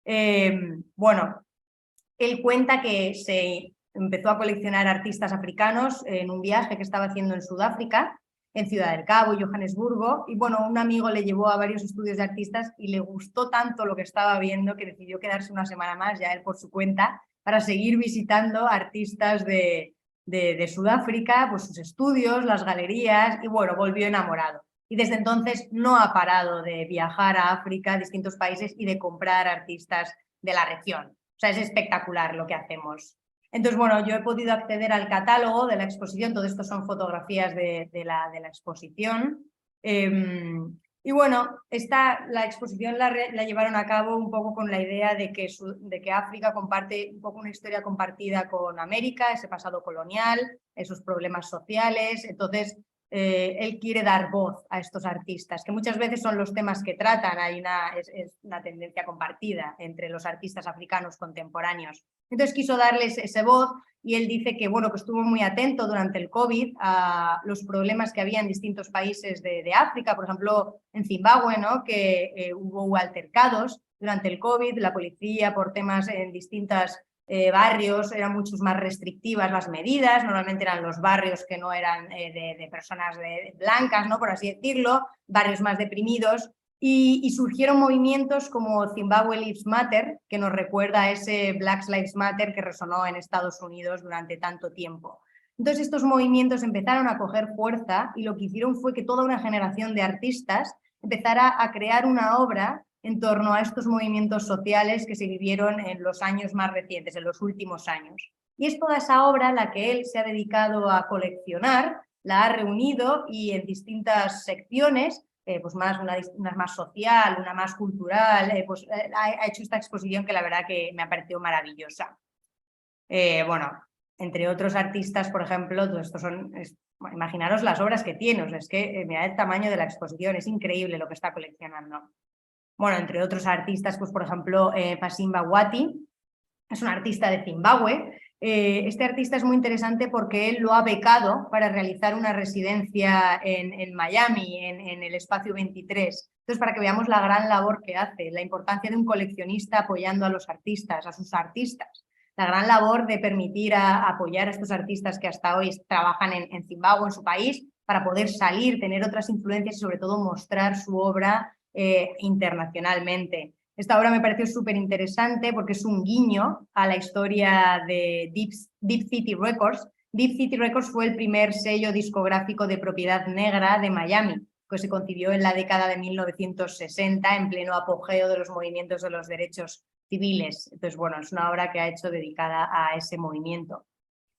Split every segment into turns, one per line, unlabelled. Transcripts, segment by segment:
Bueno, él cuenta que se empezó a coleccionar artistas africanos en un viaje que estaba haciendo en Sudáfrica, en Ciudad del Cabo y Johannesburgo, y bueno, un amigo le llevó a varios estudios de artistas y le gustó tanto lo que estaba viendo que decidió quedarse una semana más, ya él por su cuenta, para seguir visitando artistas de Sudáfrica, pues sus estudios, las galerías, y bueno, volvió enamorado. Y desde entonces no ha parado de viajar a África, a distintos países, y de comprar artistas de la región. O sea, es espectacular lo que hacemos. Entonces, bueno, yo he podido acceder al catálogo de la exposición, todo esto son fotografías de la exposición. Y bueno, la exposición la llevaron a cabo un poco con la idea de que África comparte un poco una historia compartida con América, ese pasado colonial, esos problemas sociales. Entonces, él quiere dar voz a estos artistas, que muchas veces son los temas que tratan. Es una tendencia compartida entre los artistas africanos contemporáneos. Entonces quiso darles ese voz, y él dice que, bueno, que estuvo muy atento durante el COVID a los problemas que había en distintos países de África, por ejemplo, en Zimbabue, ¿no? Que hubo altercados durante el COVID, la policía por temas en distintas barrios eran mucho más restrictivas las medidas, normalmente eran los barrios que no eran de personas blancas, ¿no? Por así decirlo, barrios más deprimidos, y surgieron movimientos como Zimbabwe Lives Matter, que nos recuerda a ese Black Lives Matter que resonó en Estados Unidos durante tanto tiempo. Entonces estos movimientos empezaron a coger fuerza, y lo que hicieron fue que toda una generación de artistas empezara a crear una obra en torno a estos movimientos sociales que se vivieron en los años más recientes, en los últimos años. Y es toda esa obra la que él se ha dedicado a coleccionar, la ha reunido, y en distintas secciones, pues una más social, una más cultural, ha hecho esta exposición que la verdad que me ha parecido maravillosa. Bueno, entre otros artistas, por ejemplo, todo esto imaginaros las obras que tiene, o sea, es que mirad el tamaño de la exposición, es increíble lo que está coleccionando. Bueno, entre otros artistas, pues por ejemplo, Pasimba Wati, es un artista de Zimbabue. Este artista es muy interesante porque él lo ha becado para realizar una residencia en Miami, en el Espacio 23. Entonces, para que veamos la gran labor que hace, la importancia de un coleccionista apoyando a los artistas, a sus artistas, la gran labor de permitir apoyar a estos artistas que hasta hoy trabajan en Zimbabue, en su país, para poder salir, tener otras influencias y sobre todo mostrar su obra internacionalmente. Esta obra me pareció súper interesante porque es un guiño a la historia de Deep City Records. Deep City Records fue el primer sello discográfico de propiedad negra de Miami, que se concibió en la década de 1960, en pleno apogeo de los movimientos de los derechos civiles. Entonces, bueno, es una obra que ha hecho dedicada a ese movimiento.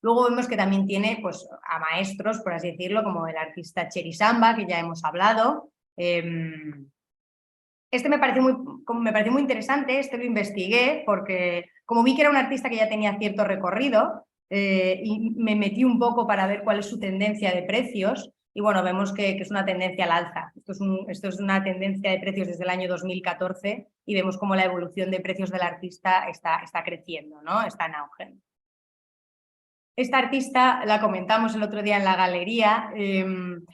Luego vemos que también tiene, pues, a maestros, por así decirlo, como el artista Cherry Samba, que ya hemos hablado. Este me pareció muy interesante, este lo investigué porque como vi que era un artista que ya tenía cierto recorrido, y me metí un poco para ver cuál es su tendencia de precios, y bueno, vemos que es una tendencia al alza. Esto es una tendencia de precios desde el año 2014, y vemos cómo la evolución de precios del artista está creciendo, ¿no? Está en auge. Esta artista la comentamos el otro día en la galería.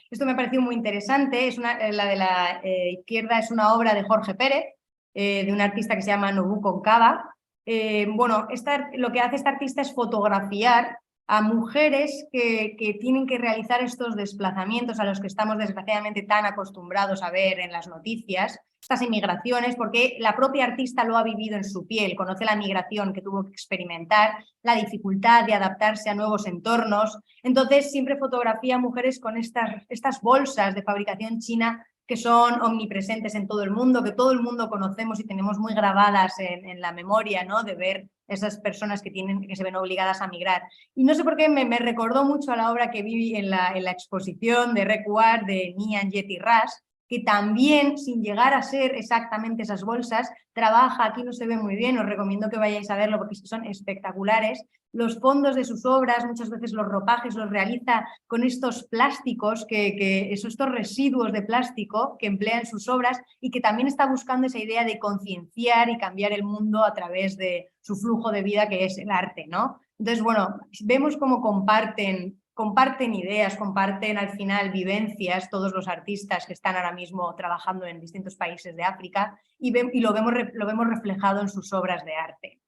Esto me pareció muy interesante. La de la izquierda es una obra de Jorge Pérez, de un artista que se llama Nobu Concava. Bueno, lo que hace esta artista es fotografiar a mujeres que tienen que realizar estos desplazamientos a los que estamos desgraciadamente tan acostumbrados a ver en las noticias, estas inmigraciones, porque la propia artista lo ha vivido en su piel, conoce la migración que tuvo que experimentar, la dificultad de adaptarse a nuevos entornos. Entonces siempre fotografía a mujeres con estas bolsas de fabricación china que son omnipresentes en todo el mundo, que todo el mundo conocemos y tenemos muy grabadas en la memoria, ¿no? De ver esas personas que se ven obligadas a migrar. Y no sé por qué me recordó mucho a la obra que vi en la exposición de Recuar de Nian Yeti Ras, que también, sin llegar a ser exactamente esas bolsas, trabaja, aquí no se ve muy bien, os recomiendo que vayáis a verlo porque son espectaculares, los fondos de sus obras, muchas veces los ropajes los realiza con estos plásticos, estos residuos de plástico que emplea en sus obras, y que también está buscando esa idea de concienciar y cambiar el mundo a través de su flujo de vida, que es el arte, ¿no? Entonces, bueno, vemos cómo comparten comparten ideas, comparten al final vivencias, todos los artistas que están ahora mismo trabajando en distintos países de África y lo vemos reflejado en sus obras de arte.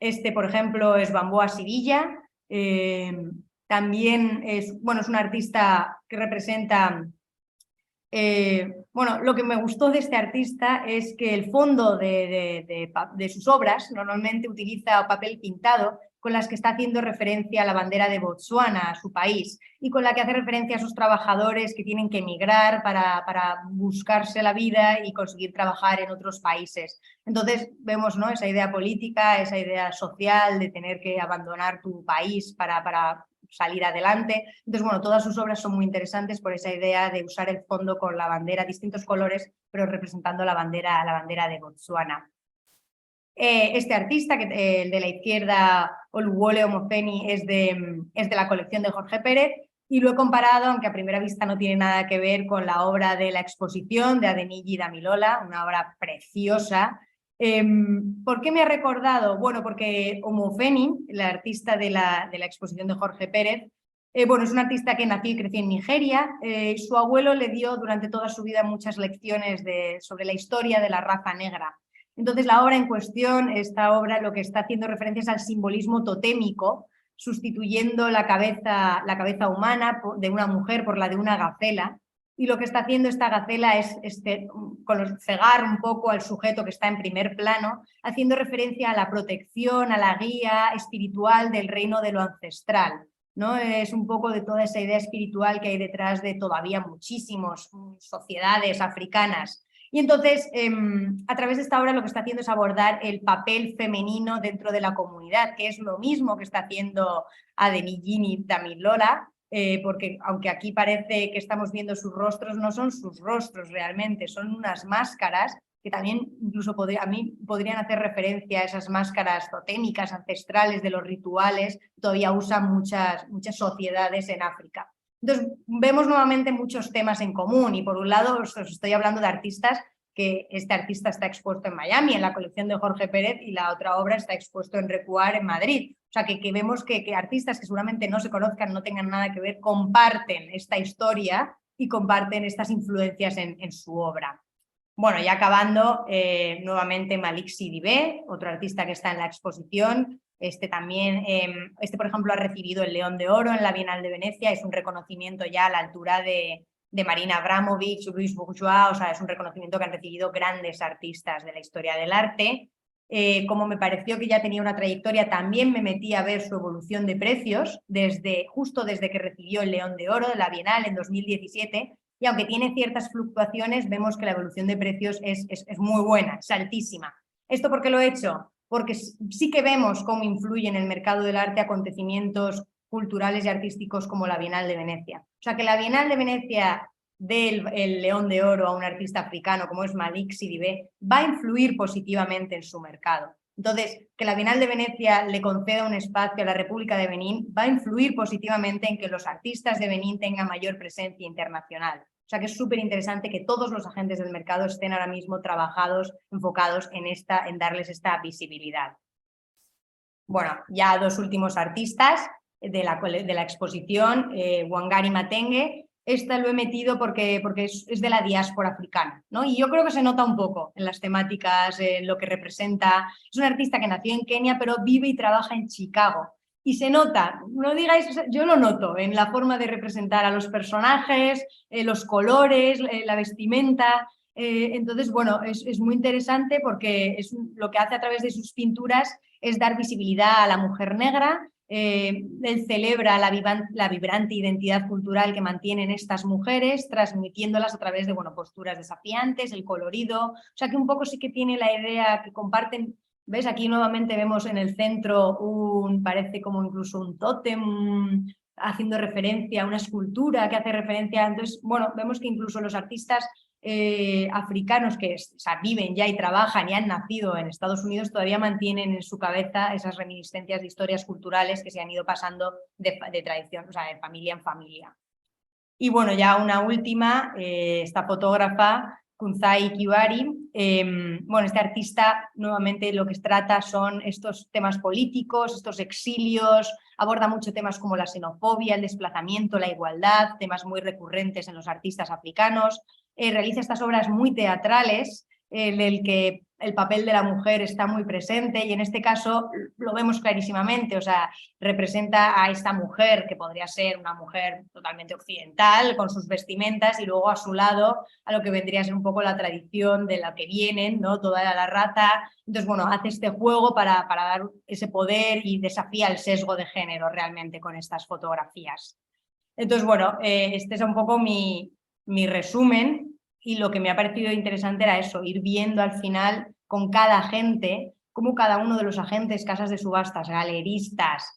Este, por ejemplo, es Bamboa Sivilla, también es un artista que representa... bueno, lo que me gustó de este artista es que el fondo de sus obras normalmente utiliza papel pintado con las que está haciendo referencia a la bandera de Botsuana, a su país, y con la que hace referencia a esos trabajadores que tienen que emigrar para buscarse la vida y conseguir trabajar en otros países. Entonces vemos, ¿no?, esa idea política, esa idea social de tener que abandonar tu país para salir adelante. Entonces, bueno, todas sus obras son muy interesantes por esa idea de usar el fondo con la bandera, distintos colores, pero representando la bandera de Botsuana. Este artista, el de la izquierda, Oluwole Omofeni, es de la colección de Jorge Pérez y lo he comparado, aunque a primera vista no tiene nada que ver, con la obra de la exposición de Adeniji Damilola, una obra preciosa. ¿Por qué me ha recordado? Bueno, porque Omofeni, la artista de la exposición de Jorge Pérez, es un artista que nació y creció en Nigeria. Su abuelo le dio durante toda su vida muchas lecciones sobre la historia de la raza negra. Entonces la obra en cuestión, esta obra lo que está haciendo referencias al simbolismo totémico, sustituyendo la cabeza humana de una mujer por la de una gacela. Y lo que está haciendo esta gacela es cegar un poco al sujeto que está en primer plano, haciendo referencia a la protección, a la guía espiritual del reino de lo ancestral, ¿no? Es un poco de toda esa idea espiritual que hay detrás de todavía muchísimas sociedades africanas. Y entonces, a través de esta obra lo que está haciendo es abordar el papel femenino dentro de la comunidad, que es lo mismo que está haciendo Adeniji Damilola, porque aunque aquí parece que estamos viendo sus rostros, no son sus rostros realmente, son unas máscaras que también incluso a mí podrían hacer referencia a esas máscaras totémicas, ancestrales de los rituales, que todavía usan muchas sociedades en África. Entonces, vemos nuevamente muchos temas en común y por un lado os estoy hablando de artistas que este artista está expuesto en Miami, en la colección de Jorge Pérez, y la otra obra está expuesto en Recuar, en Madrid. O sea, que vemos que artistas que seguramente no se conozcan, no tengan nada que ver, comparten esta historia y comparten estas influencias en su obra. Bueno, ya acabando, nuevamente Malik Sidibé, otro artista que está en la exposición. Este también, por ejemplo, ha recibido el León de Oro en la Bienal de Venecia, es un reconocimiento ya a la altura de Marina Abramovic, Louis Bourgeois, o sea, es un reconocimiento que han recibido grandes artistas de la historia del arte. Como me pareció que ya tenía una trayectoria, también me metí a ver su evolución de precios justo desde que recibió el León de Oro de la Bienal en 2017, y aunque tiene ciertas fluctuaciones, vemos que la evolución de precios es muy buena, es altísima. ¿Esto por qué lo he hecho? Porque sí que vemos cómo influye en el mercado del arte acontecimientos culturales y artísticos como la Bienal de Venecia. O sea, que la Bienal de Venecia del León de Oro a un artista africano como es Malik Sidibé va a influir positivamente en su mercado. Entonces, que la Bienal de Venecia le conceda un espacio a la República de Benín va a influir positivamente en que los artistas de Benín tengan mayor presencia internacional. O sea que es súper interesante que todos los agentes del mercado estén ahora mismo enfocados en darles esta visibilidad. Bueno, ya dos últimos artistas de la exposición, Wangari Maathenge. Esta lo he metido porque es de la diáspora africana, ¿no? Y yo creo que se nota un poco en las temáticas, en lo que representa. Es un artista que nació en Kenia, pero vive y trabaja en Chicago. Y se nota, no digáis, yo lo noto en la forma de representar a los personajes, los colores, la vestimenta. Entonces, bueno, es muy interesante porque lo que hace a través de sus pinturas es dar visibilidad a la mujer negra. Él celebra la vibrante identidad cultural que mantienen estas mujeres, transmitiéndolas a través de posturas desafiantes, el colorido. O sea que un poco sí que tiene la idea que comparten. ¿Ves? Aquí nuevamente vemos en el centro parece como incluso un tótem, haciendo referencia a una escultura que hace referencia. Entonces, bueno, vemos que incluso los artistas africanos que viven ya y trabajan y han nacido en Estados Unidos todavía mantienen en su cabeza esas reminiscencias de historias culturales que se han ido pasando de tradición, o sea, de familia en familia. Y bueno, ya una última, esta fotógrafa Kunzai Kibari. Bueno, este artista nuevamente lo que trata son estos temas políticos, estos exilios, aborda mucho temas como la xenofobia, el desplazamiento, la igualdad, temas muy recurrentes en los artistas africanos. Realiza estas obras muy teatrales en el que el papel de la mujer está muy presente y en este caso lo vemos clarísimamente, o sea, representa a esta mujer que podría ser una mujer totalmente occidental con sus vestimentas y luego a su lado a lo que vendría a ser un poco la tradición de la que vienen, ¿no? Toda la raza. Entonces, bueno, hace este juego para dar ese poder y desafía el sesgo de género realmente con estas fotografías. Entonces, bueno, este es un poco mi resumen y lo que me ha parecido interesante era eso, ir viendo al final con cada agente, cómo cada uno de los agentes, casas de subastas, galeristas,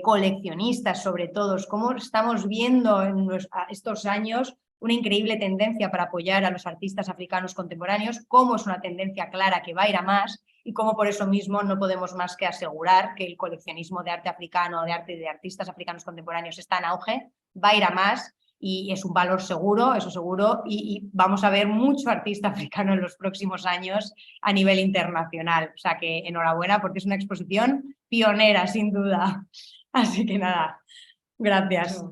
coleccionistas sobre todo, cómo estamos viendo en estos años una increíble tendencia para apoyar a los artistas africanos contemporáneos, cómo es una tendencia clara que va a ir a más y cómo por eso mismo no podemos más que asegurar que el coleccionismo de arte africano, de artistas africanos contemporáneos está en auge, va a ir a más y es un valor seguro, eso seguro, y vamos a ver mucho artista africano en los próximos años a nivel internacional. O sea que enhorabuena porque es una exposición pionera, sin duda. Así que nada, gracias.